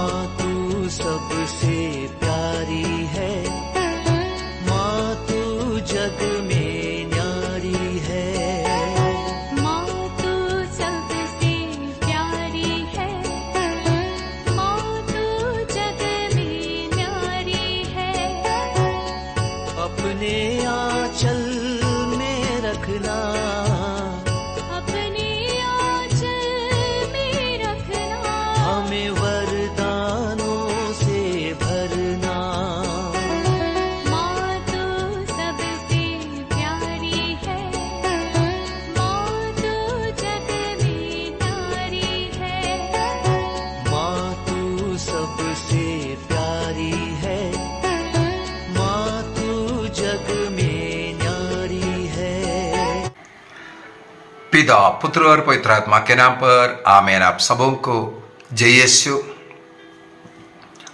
माँ तू सबसे प्यारी है, माँ तू जग में न्यारी है। माँ तू सबसे प्यारी है, माँ तू जग में न्यारी है। अपने आंचल में रखना, अपने आंचल में रखना। हमें वरदानों से भरना। माँ तू सबसे प्यारी है, माँ तू जग में न्यारी है। माँ तू सबसे प्यारी है, माँ तू जग में न्यारी है। पिता, पुत्र और पवित्र आत्मा के नाम पर आमीन। आप सबों को जय यीशु।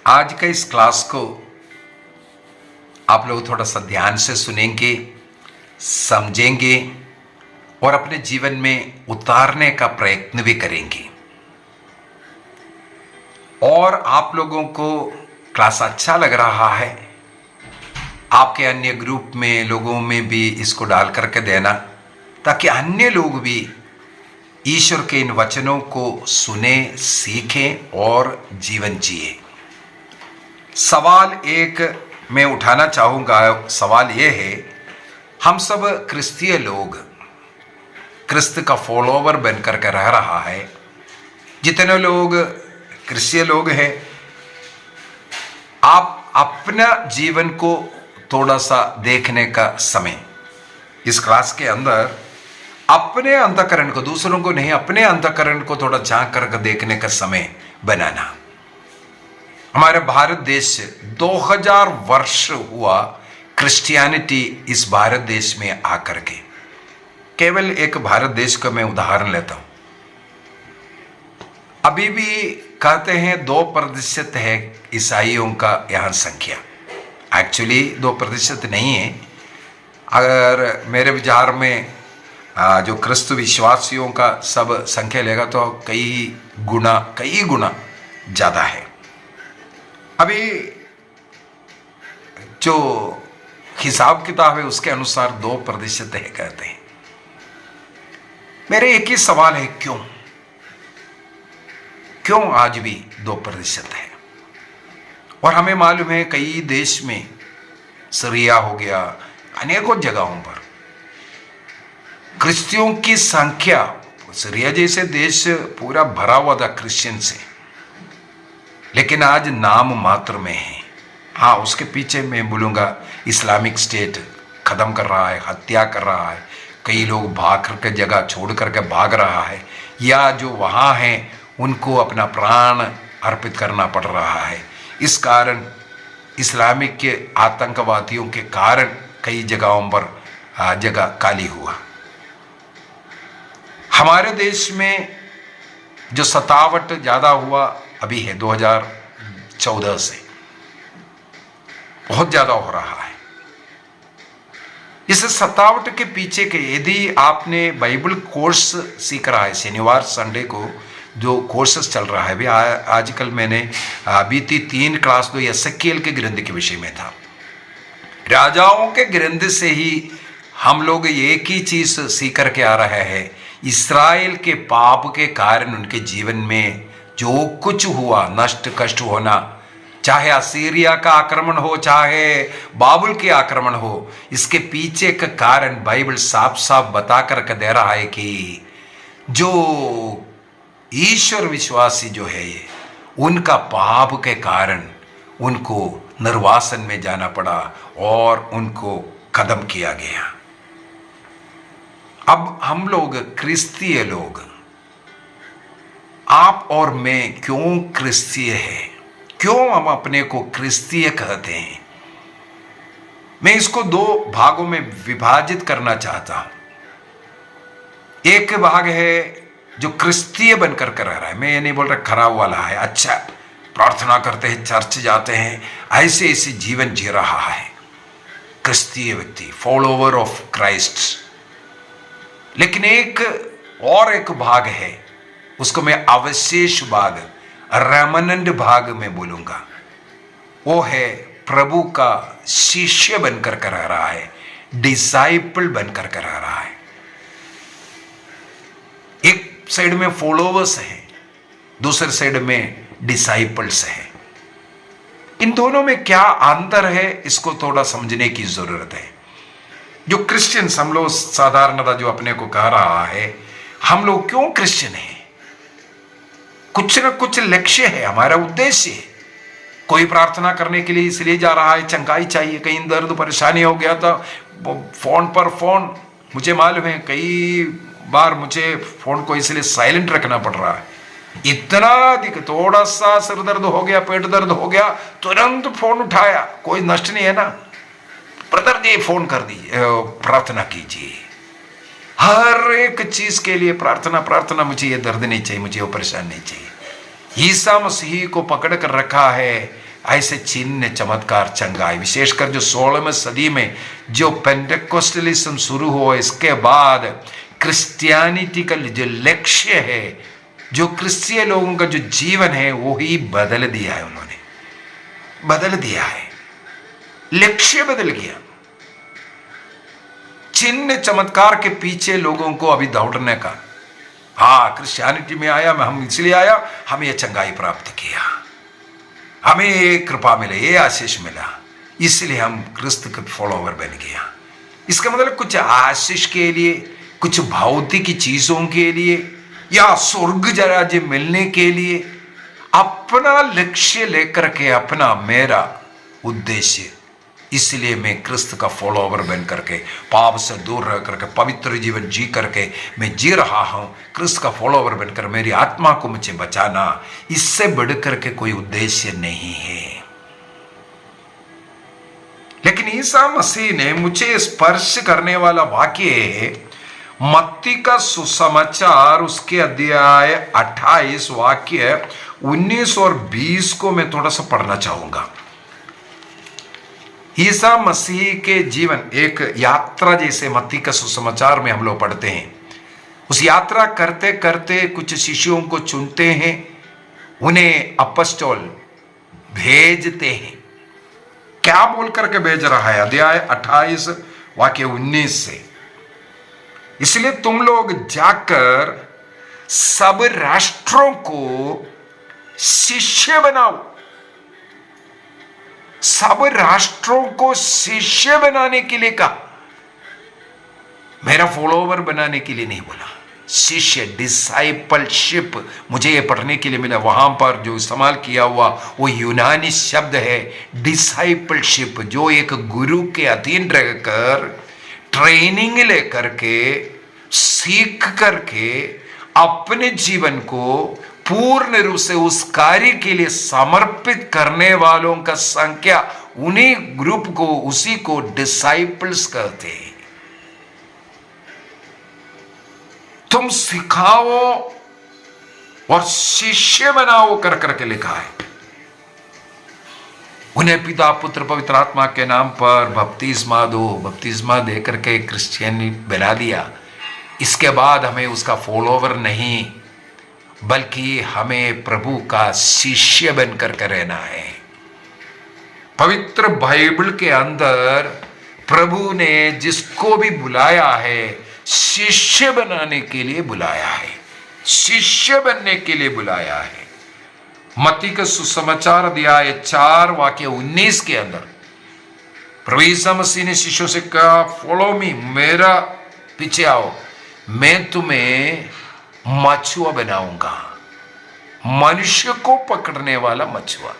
आज का इस क्लास को आप लोग थोड़ा सा ध्यान से सुनेंगे, समझेंगे और अपने जीवन में उतारने का प्रयत्न भी करेंगे। और आप लोगों को क्लास अच्छा लग रहा है, आपके अन्य ग्रुप में लोगों में भी इसको डाल करके देना, ताकि अन्य लोग भी ईश्वर के इन वचनों को सुने, सीखें और जीवन जिए। सवाल एक मैं उठाना चाहूँगा। सवाल ये है, हम सब क्रिस्तीय लोग क्रिस्त का फॉलोवर बन करके रह रहा है। जितने लोग क्रिस्तीय लोग हैं, आप अपना जीवन को थोड़ा सा देखने का समय इस क्लास के अंदर अपने अंतःकरण को, दूसरों को नहीं, अपने अंतःकरण को थोड़ा झांक कर देखने का समय बनाना। हमारे भारत देश 2000 वर्ष हुआ क्रिश्चियनिटी इस भारत देश में आकर के। केवल एक भारत देश का मैं उदाहरण लेता हूं। अभी भी कहते हैं 2% है ईसाइयों का यहां संख्या। एक्चुअली 2% नहीं है। अगर मेरे विचार में जो क्रिस्त विश्वासियों का सब संख्या लेगा तो कई गुना ज़्यादा है। अभी जो हिसाब किताब है उसके अनुसार 2% है कहते हैं। मेरे एक ही सवाल है, क्यों आज भी 2% है? और हमें मालूम है कई देश में, सीरिया हो गया, अनेकों जगहों पर क्रिश्चियों की संख्या, सीरिया जैसे देश पूरा भरा हुआ था क्रिश्चियन से, लेकिन आज नाम मात्र में है। हाँ, उसके पीछे मैं बोलूँगा इस्लामिक स्टेट खत्म कर रहा है, हत्या कर रहा है, कई लोग भाग करके जगह छोड़ करके भाग रहा है, या जो वहाँ हैं उनको अपना प्राण अर्पित करना पड़ रहा है। इस कारण इस्लामिक के आतंकवादियों के कारण कई जगहों पर जगह खाली हुआ। हमारे देश में जो सतावट ज़्यादा हुआ अभी है 2014 से, बहुत ज़्यादा हो रहा है। इस सतावट के पीछे के, यदि आपने बाइबल कोर्स सीख रहा है, शनिवार संडे को जो कोर्सेस चल रहा है, भी आजकल मैंने बीती 3 क्लास 2 एसेकिएल के ग्रंथ के विषय में था। राजाओं के ग्रंथ से ही हम लोग एक ही चीज़ सीख करके आ रहे हैं, इस्राएल के पाप के कारण उनके जीवन में जो कुछ हुआ, नष्ट कष्ट होना, चाहे असीरिया का आक्रमण हो, चाहे बाबुल के आक्रमण हो, इसके पीछे का कारण बाइबल साफ साफ बता कर दे रहा है कि जो ईश्वर विश्वासी जो है ये, उनका पाप के कारण उनको निर्वासन में जाना पड़ा और उनको खत्म किया गया। अब हम लोग क्रिस्तीय लोग, आप और मैं क्यों क्रिस्तीय है? क्यों हम अपने को क्रिस्तीय कहते हैं? मैं इसको 2 भागों में विभाजित करना चाहता हूं। एक भाग है जो क्रिस्तीय बनकर कर रहा है, मैं ये नहीं बोल रहा खराब वाला है, अच्छा प्रार्थना करते हैं, चर्च जाते हैं, ऐसे ऐसे जीवन जी रहा है क्रिस्तीय व्यक्ति, फॉलोवर ऑफ क्राइस्ट। लेकिन एक भाग है, उसको मैं अवशेष भाग, रेमनंट भाग में बोलूंगा, वो है प्रभु का शिष्य बनकर कर रहा है, डिसाइपल बनकर कर रहा है। एक साइड में फॉलोवर्स है, दूसरे साइड में डिसाइपल्स है। इन दोनों में क्या अंतर है, इसको थोड़ा समझने की जरूरत है। जो क्रिश्चियंस हम लोग साधारणतः जो अपने को कह रहा है, हम लोग क्यों क्रिश्चियन हैं? कुछ न कुछ लक्ष्य है, हमारा उद्देश्य है। कोई प्रार्थना करने के लिए इसलिए जा रहा है, चंगाई चाहिए, कहीं दर्द परेशानी हो गया था, फोन पर फोन, मुझे मालूम है कई बार मुझे फोन को इसलिए साइलेंट रखना पड़ रहा है। इतना अधिक, थोड़ा सा सिर दर्द हो गया, पेट दर्द हो गया, तुरंत फोन उठाया, कोई नष्ट नहीं है ना, ब्रदर जी फोन कर दीजिए, प्रार्थना कीजिए। हर एक चीज के लिए प्रार्थना प्रार्थना, मुझे ये दर्द नहीं चाहिए, मुझे वो परेशान नहीं चाहिए। ईसा मसीह को पकड़ कर रखा है ऐसे चिन्ह चमत्कार चंगाई। विशेषकर जो 16वीं सदी में जो पेंटेकोस्टलिज्म शुरू हुआ, इसके बाद क्रिश्चियनिटी का जो लक्ष्य है, जो क्रिश्चियन लोगों का जो जीवन है, वो ही बदल दिया है। उन्होंने बदल दिया है, लक्ष्य बदल गया। चिन्ह चमत्कार के पीछे लोगों को अभी दौड़ने का, हाँ क्रिश्चियनिटी में आया, हम इसलिए आया, हमें ये चंगाई प्राप्त किया, हमें ये कृपा मिले, ये आशीष मिला, इसलिए हम क्रिस्त के फॉलोवर बन गया। इसका मतलब कुछ आशीष के लिए, कुछ भौतिक चीजों के लिए, या स्वर्ग राज्य मिलने के लिए अपना लक्ष्य लेकर के, अपना मेरा उद्देश्य, इसलिए मैं क्रिस्त का फॉलोवर बन करके, पाप से दूर रह करके, पवित्र जीवन जी करके मैं जी रहा हूं। क्रिस्त का फॉलोवर बनकर मेरी आत्मा को मुझे बचाना, इससे बढ़कर के कोई उद्देश्य नहीं है। लेकिन ईसा मसीह ने मुझे स्पर्श करने वाला वाक्य है मत्ती का सुसमाचार, उसके अध्याय 28 वाक्य 19 और 20 को मैं थोड़ा सा पढ़ना चाहूंगा। ईसा मसीह के जीवन एक यात्रा जैसे मत्ती का सुसमाचार में हम लोग पढ़ते हैं। उस यात्रा करते करते कुछ शिष्यों को चुनते हैं, उन्हें अपॉस्टल भेजते हैं। क्या बोल करके भेज रहा है? अध्याय 28 वाक्य 19 से, इसलिए तुम लोग जाकर सब राष्ट्रों को शिष्य बनाओ। सब राष्ट्रों को शिष्य बनाने के लिए कहा, मेरा फॉलोवर बनाने के लिए नहीं बोला। शिष्य, डिसाइपलशिप, मुझे ये पढ़ने के लिए मिला, वहां पर जो इस्तेमाल किया हुआ वो यूनानी शब्द है डिसाइपलशिप, जो एक गुरु के अधीन रहकर ट्रेनिंग लेकर के, सीख करके अपने जीवन को पूर्ण रूप से उस कार्य के लिए समर्पित करने वालों का संख्या, उन्हीं ग्रुप को, उसी को डिसाइपल्स कहते हैं। तुम सिखाओ और शिष्य बनाओ कर करके लिखा है। उन्हें पिता पुत्र पवित्र आत्मा के नाम पर बपतिस्मा दो, बपतिस्मा दे करके क्रिश्चियन बना दिया। इसके बाद हमें उसका फॉलोवर नहीं, बल्कि हमें प्रभु का शिष्य बनकर के रहना है। पवित्र बाइबल के अंदर प्रभु ने जिसको भी बुलाया है, शिष्य बनाने के लिए बुलाया है, शिष्य बनने के लिए बुलाया है। मत्ती का सुसमाचार अध्याय 4 वाक्य 19 के अंदर प्रभु यीशु मसीह ने शिष्यों से कहा, फॉलो मी, मेरा पीछे आओ, मैं तुम्हें मछुआ बनाऊंगा। मनुष्य को पकड़ने वाला मछुआ।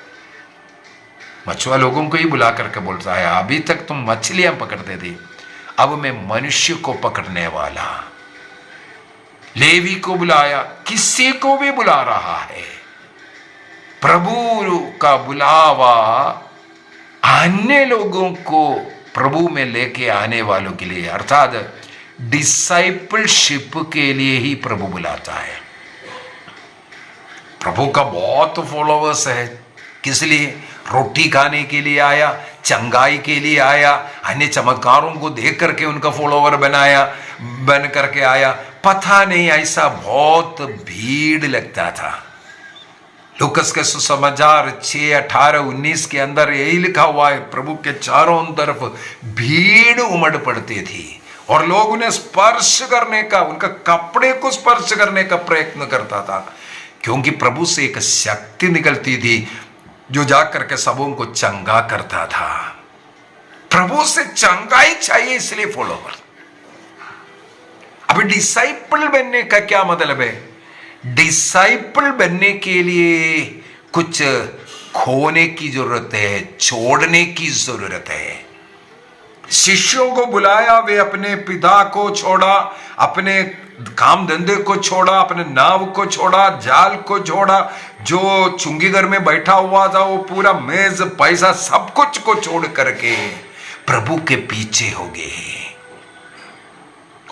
मछुआ लोगों को ही बुला करके बोलता है, अभी तक तुम मछलियां पकड़ते थे, अब मैं मनुष्य को पकड़ने वाला। लेवी को बुलाया, किसी को भी बुला रहा है। प्रभु का बुलावा अन्य लोगों को प्रभु में लेके आने वालों के लिए, अर्थात डिसाइपलशिप के लिए ही प्रभु बुलाता है। प्रभु का बहुत फॉलोवर्स है, किस लिए? रोटी खाने के लिए आया, चंगाई के लिए आया, अन्य चमत्कारों को देख करके उनका फॉलोवर बन करके आया। पता नहीं, ऐसा बहुत भीड़ लगता था। लूकस के सुसमाचार 6:18-19 के अंदर यही लिखा हुआ है, प्रभु के चारों तरफ भीड़ उमड़ पड़ती थी और लोग उन्हें स्पर्श करने का, उनका कपड़े को स्पर्श करने का प्रयत्न करता था, क्योंकि प्रभु से एक शक्ति निकलती थी जो जाकर के सबों को चंगा करता था। प्रभु से चंगाई चाहिए, इसलिए फॉलोवर। अभी डिसाइपल बनने का क्या मतलब है? डिसाइपल बनने के लिए कुछ खोने की जरूरत है, छोड़ने की जरूरत है। शिष्यों को बुलाया, वे अपने पिता को छोड़ा, अपने काम धंधे को छोड़ा, अपने नाव को छोड़ा, जाल को छोड़ा, जो चुंगी घर में बैठा हुआ था वो पूरा मेज पैसा सब कुछ को छोड़ करके प्रभु के पीछे हो गए।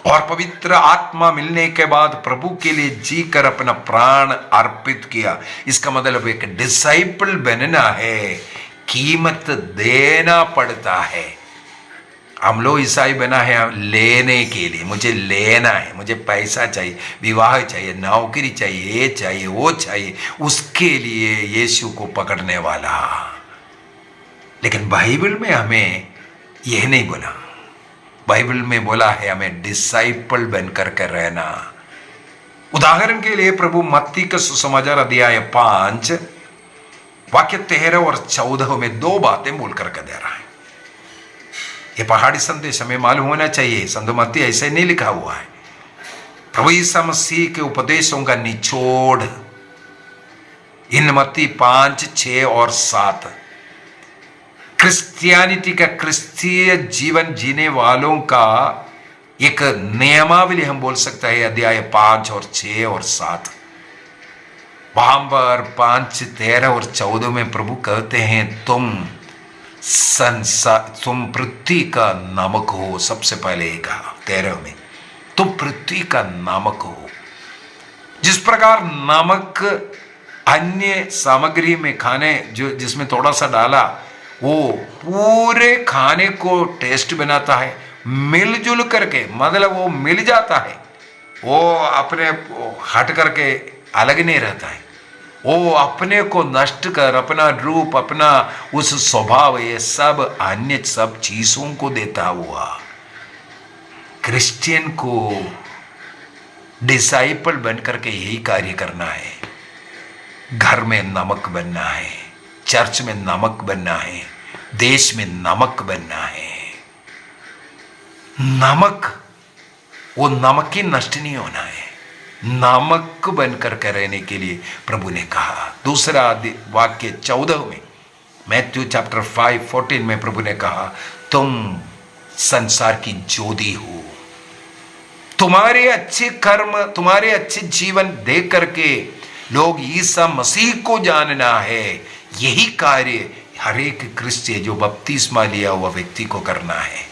और पवित्र आत्मा मिलने के बाद प्रभु के लिए जीकर अपना प्राण अर्पित किया। इसका मतलब एक डिसाइपल बनना है, कीमत देना पड़ता है। हम लोग ईसाई बना है लेने के लिए, मुझे लेना है, मुझे पैसा चाहिए, विवाह चाहिए, नौकरी चाहिए, ये चाहिए, वो चाहिए, उसके लिए यीशु को पकड़ने वाला। लेकिन बाइबल में हमें यह नहीं बोला। बाइबल में बोला है हमें डिसाइपल बनकर के रहना। उदाहरण के लिए प्रभु मत्ती का सुसमाचार अध्याय 5 वाक्य 13 और 14 में 2 बातें बोल करके दे रहा है। ये पहाड़ी संदेश हमें मालूम होना चाहिए, संत मत्ती ऐसे नहीं लिखा हुआ है। प्रभु यीशु मसीह के उपदेशों का निचोड़ इन मत्ती 5, 6 और 7 क्रिश्चियनिटी का, क्रिस्तीय जीवन जीने वालों का एक नियमावली हम बोल सकते हैं। अध्याय 5 और 6 और 7 वहां पर 5, 13 और 14 में प्रभु कहते हैं तुम पृथ्वी का नमक हो। सबसे पहले एक 13 में तुम पृथ्वी का नमक हो। जिस प्रकार नमक अन्य सामग्री में खाने जो जिसमें थोड़ा सा डाला वो पूरे खाने को टेस्ट बनाता है, मिलजुल करके, मतलब वो मिल जाता है, वो अपने हट करके अलग नहीं रहता है, वो अपने को नष्ट कर अपना रूप, अपना उस स्वभाव, ये सब अन्य सब चीजों को देता हुआ क्रिश्चियन को डिसाइपल बनकर के यही कार्य करना है। घर में नमक बनना है, चर्च में नमक बनना है, देश में नमक बनना है। नमक, वो नमक ही नष्ट नहीं होना है। नमक बनकर के रहने के लिए प्रभु ने कहा। दूसरा वाक्य 14 में, मैथ्यू चैप्टर 5:14 में प्रभु ने कहा तुम संसार की ज्योति हो। तुम्हारे अच्छे कर्म, तुम्हारे अच्छे जीवन देख करके लोग ईसा मसीह को जानना है। यही कार्य हर एक क्रिश्चियन जो बपतिस्मा लिया हुआ व्यक्ति को करना है।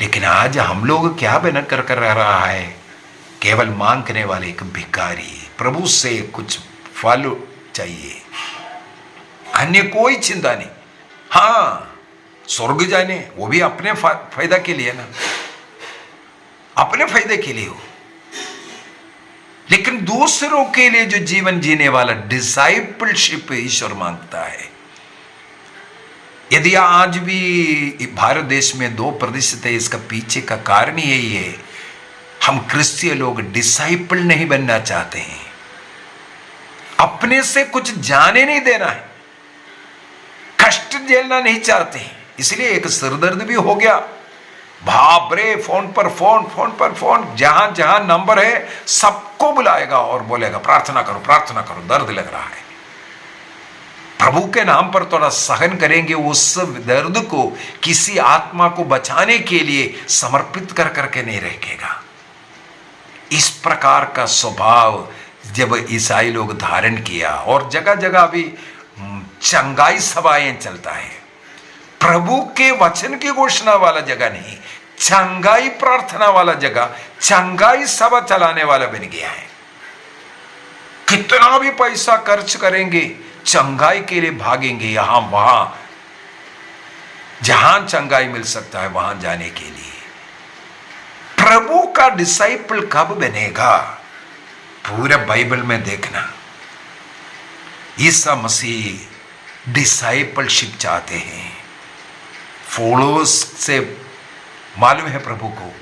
लेकिन आज हम लोग क्या बन कर रह रहा है? केवल मांगने वाले एक भिखारी। प्रभु से कुछ फल चाहिए, अन्य कोई चिंता नहीं। हाँ, स्वर्ग जाने वो भी अपने फायदा के लिए ना, अपने फायदे के लिए हो। लेकिन दूसरों के लिए जो जीवन जीने वाला डिसाइपलशिप ईश्वर मांगता है। यदि आज भी भारत देश में 2% है, इसका पीछे का कारण यही है, हम क्रिश्चियन लोग डिसाइपल नहीं बनना चाहते हैं। अपने से कुछ जाने नहीं देना है, कष्ट झेलना नहीं चाहते, इसलिए एक सिरदर्द भी हो गया। बाप रे, फोन पर फोन, जहां जहां नंबर है सबको बुलाएगा और बोलेगा प्रार्थना करो, दर्द लग रहा है। प्रभु के नाम पर थोड़ा सहन करेंगे, उस दर्द को किसी आत्मा को बचाने के लिए समर्पित कर करके नहीं रहेगा। इस प्रकार का स्वभाव जब ईसाई लोग धारण किया, और जगह जगह भी चंगाई सभाएं चलता है, प्रभु के वचन की घोषणा वाला जगह नहीं, चंगाई प्रार्थना वाला जगह, चंगाई सभा चलाने वाला बन गया है। कितना भी पैसा खर्च करेंगे, चंगाई के लिए भागेंगे, यहां वहां, जहां चंगाई मिल सकता है वहां जाने के लिए। प्रभु का डिसाइपल कब बनेगा? पूरे बाइबल में देखना, ईसा मसीह डिसाइपलशिप चाहते हैं। फॉलोअर्स से मालूम है प्रभु को,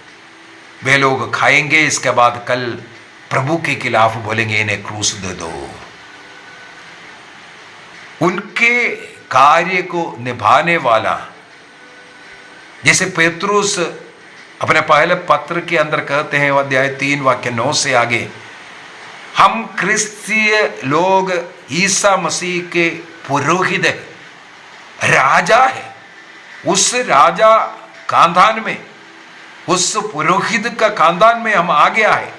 वे लोग खाएंगे, इसके बाद कल प्रभु के खिलाफ बोलेंगे इन्हें क्रूस दे दो। उनके कार्य को निभाने वाला, जैसे पेतरुस अपने पहले पत्र के अंदर कहते हैं, अध्याय 3 वाक्य 9 से आगे, हम क्रिस्तीय लोग ईसा मसीह के पुरोहित है, राजा है। उस राजा खानदान में, उस पुरोहित का खानदान में हम आ गया है।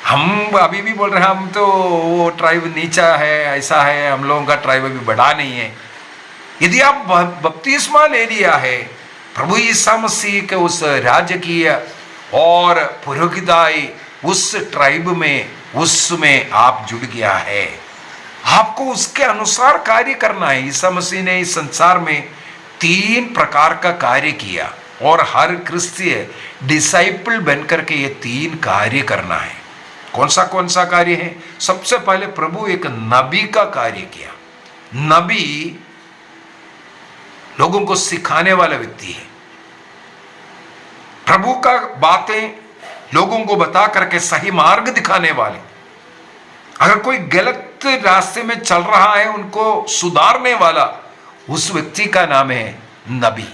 हम अभी भी बोल रहे हैं हम तो वो ट्राइब नीचा है, ऐसा है, हम लोगों का ट्राइब अभी बड़ा नहीं है। यदि आप बपतिस्मा ले लिया है, प्रभु ईसा मसीह के उस राजकीय और पुरोहिताई उस ट्राइब में, उसमें आप जुड़ गया है। आपको उसके अनुसार कार्य करना है। ईसा मसीह ने इस संसार में 3 प्रकार का कार्य किया और हर क्रिस्तीय डिसाइपल बनकर के ये 3 कार्य करना है। कौन सा कार्य है? सबसे पहले प्रभु एक नबी का कार्य किया। नबी लोगों को सिखाने वाला व्यक्ति है। प्रभु का बातें लोगों को बता करके सही मार्ग दिखाने वाले। अगर कोई गलत रास्ते में चल रहा है, उनको सुधारने वाला, उस व्यक्ति का नाम है नबी।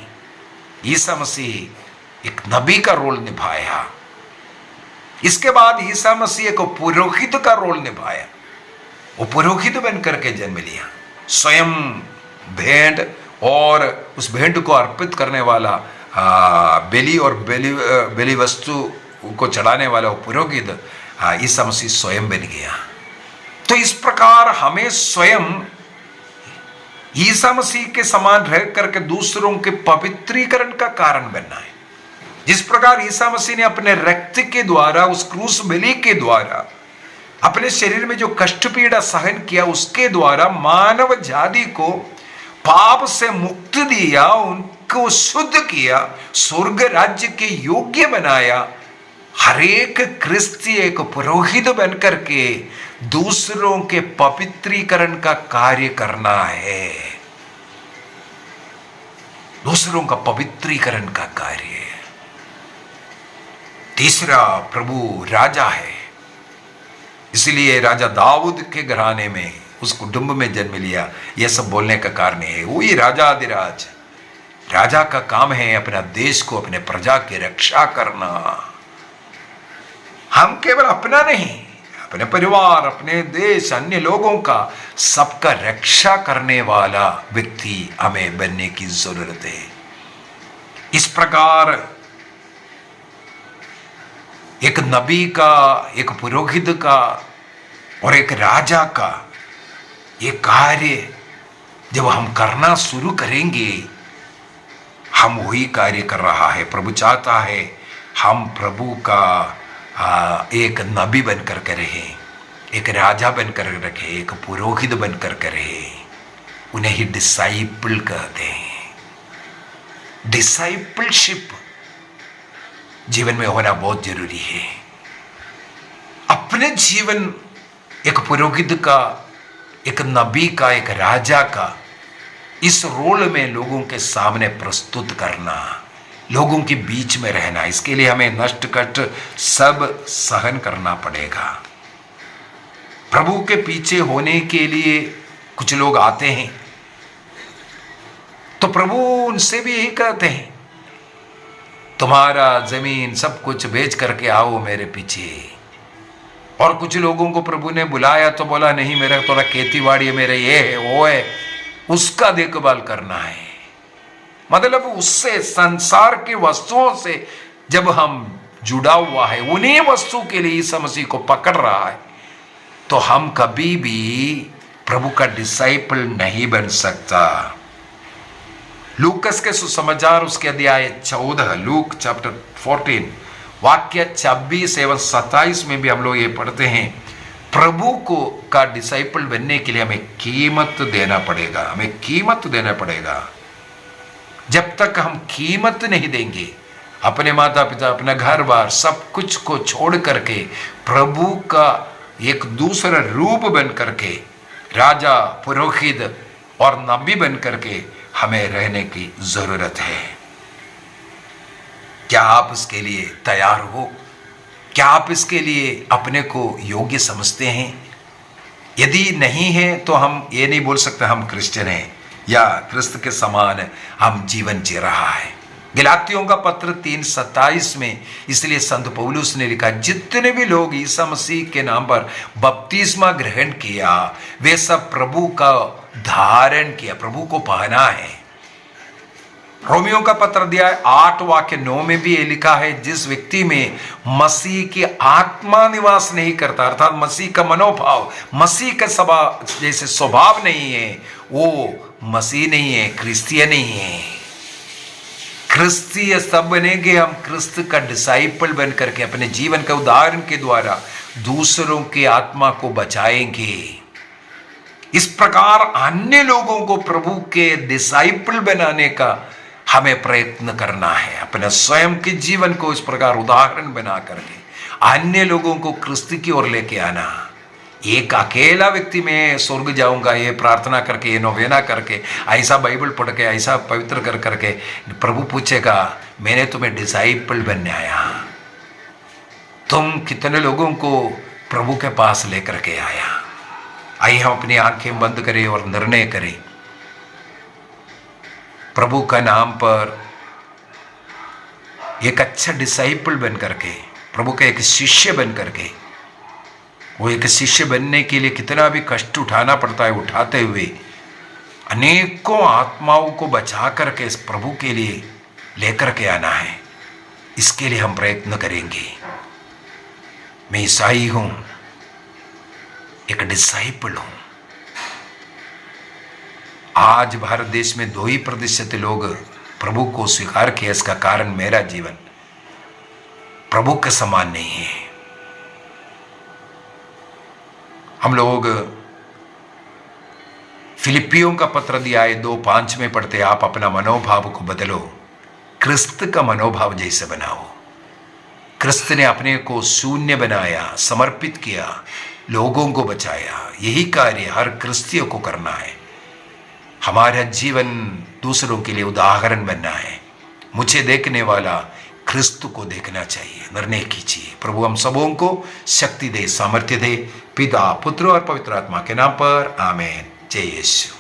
ईसा मसीह एक नबी का रोल निभाया। इसके बाद ईसा मसीह को पुरोहित का रोल निभाया। वो पुरोहित बनकर के जन्म लिया। स्वयं भेंट और उस भेंट को अर्पित करने वाला, बलि और बलि वस्तु को चढ़ाने वाला वो पुरोहित ईसा मसीह स्वयं बन गया। तो इस प्रकार हमें स्वयं ईसा मसीह के समान रह करके दूसरों के पवित्रीकरण का कारण बनना है। जिस प्रकार ईसा मसीह ने अपने रक्त के द्वारा, उस क्रूस बलि के द्वारा अपने शरीर में जो कष्ट पीड़ा सहन किया, उसके द्वारा मानव जाति को पाप से मुक्ति दिया, उनको शुद्ध किया, स्वर्ग राज्य के योग्य बनाया। हर एक क्रिस्ती एक पुरोहित बनकर के दूसरों के पवित्रीकरण का कार्य करना है। दूसरों का पवित्रीकरण का कार्य। तीसरा, प्रभु राजा है, इसलिए राजा दाऊद के घराने में, उस कुटुंब में जन्म लिया। यह सब बोलने का कारण है, वही राजा अधिराज। राजा का काम है अपना देश को, अपने प्रजा की रक्षा करना। हम केवल अपना नहीं, अपने परिवार, अपने देश, अन्य लोगों का, सबका रक्षा करने वाला व्यक्ति हमें बनने की जरूरत है। इस प्रकार एक नबी का, एक पुरोहित का और एक राजा का ये कार्य जब हम करना शुरू करेंगे, हम वही कार्य कर रहा है। प्रभु चाहता है हम प्रभु का एक नबी बनकर के रहें, एक राजा बनकर रखें, एक पुरोहित बनकर के रहें। उन्हें ही डिसाइपल कहते हैं। डिसाइपलशिप जीवन में होना बहुत जरूरी है। अपने जीवन एक पुरोहित का, एक नबी का, एक राजा का, इस रोल में लोगों के सामने प्रस्तुत करना, लोगों के बीच में रहना, इसके लिए हमें नष्ट कष्ट सब सहन करना पड़ेगा। प्रभु के पीछे होने के लिए कुछ लोग आते हैं तो प्रभु उनसे भी यही कहते हैं, तुम्हारा जमीन सब कुछ बेच करके आओ मेरे पीछे। और कुछ लोगों को प्रभु ने बुलाया तो बोला नहीं, मेरा थोड़ा खेतीबाड़ी है, मेरा ये है वो है, उसका देखभाल करना है। मतलब उससे, संसार की वस्तुओं से जब हम जुड़ा हुआ है, उन्हीं वस्तु के लिए ईसा मसीह को पकड़ रहा है, तो हम कभी भी प्रभु का डिसाइपल नहीं बन सकता। लूकस के सुसमाचार उसके अध्याय 14, लूक चैप्टर 14 वाक्य 26 एवं 27 में भी हम लोग ये पढ़ते हैं, प्रभु को का डिसाइपल बनने के लिए हमें कीमत देना पड़ेगा। हमें कीमत देना पड़ेगा। जब तक हम कीमत नहीं देंगे, अपने माता पिता, अपना घर बार, सब कुछ को छोड़ करके प्रभु का एक दूसरा रूप बन करके राजा, पुरोहित और नबी बन करके हमें रहने की जरूरत है। क्या आप इसके लिए तैयार हो? क्या आप इसके लिए अपने को योग्य समझते हैं? यदि नहीं है तो हम ये नहीं बोल सकते हम क्रिश्चियन हैं या क्रिस्त के समान हम जीवन जी रहा है। गलातियों का पत्र 3:27 में इसलिए संत पौलुस ने लिखा, जितने भी लोग ईसा मसीह के नाम पर बपतिस्मा ग्रहण किया वे सब प्रभु का धारण किया, प्रभु को पहना है। रोमियो का पत्र अध्याय 8 वाक्य 9 में भी ये लिखा है, जिस व्यक्ति में मसीह की आत्मा निवास नहीं करता, अर्थात मसीह का मनोभाव, मसीह का जैसे स्वभाव नहीं है, वो मसीह नहीं है, क्रिस्तीय नहीं है। क्रिस्तीय सब बनेंगे हम क्रिस्त का डिसाइपल बन करके अपने जीवन का उदाहरण के द्वारा दूसरों की आत्मा को बचाएंगे। इस प्रकार अन्य लोगों को प्रभु के डिसाइपल बनाने का हमें प्रयत्न करना है। अपने स्वयं के जीवन को इस प्रकार उदाहरण बना करके अन्य लोगों को क्रिस्त की ओर लेके आना। एक अकेला व्यक्ति मैं स्वर्ग जाऊंगा ये प्रार्थना करके, ये नोवेना करके, ऐसा बाइबल पढ़ के, ऐसा पवित्र कर करके प्रभु पूछेगा, मैंने तुम्हें डिसाइपल बनने आया, तुम कितने लोगों को प्रभु के पास लेकर के आया। आइए हम अपनी आंखें बंद करें और निर्णय करें, प्रभु का नाम पर एक अच्छा डिसाइपल बन करके, प्रभु का एक शिष्य बन करके, वो एक शिष्य बनने के लिए कितना भी कष्ट उठाना पड़ता है, उठाते हुए अनेकों आत्माओं को बचा करके इस प्रभु के लिए लेकर के आना है। इसके लिए हम प्रयत्न करेंगे। मैं ईसाई हूं, एक डिसाइपल हूं। आज भारत देश में 2% लोग प्रभु को स्वीकार किया। इसका कारण मेरा जीवन प्रभु के समान नहीं है। हम लोग फिलिपियों का पत्र अध्याय 2:5 में पढ़ते, आप अपना मनोभाव को बदलो, क्रिस्त का मनोभाव जैसे बनाओ। क्रिस्त ने अपने को शून्य बनाया, समर्पित किया, लोगों को बचाया। यही कार्य हर क्रिस्तियों को करना है। हमारा जीवन दूसरों के लिए उदाहरण बनना है। मुझे देखने वाला क्रिस्त को देखना चाहिए। निर्णय कीजिए। प्रभु हम सबों को शक्ति दे, सामर्थ्य दे। पिता, पुत्र और पवित्र आत्मा के नाम पर आमीन। जय यीशु।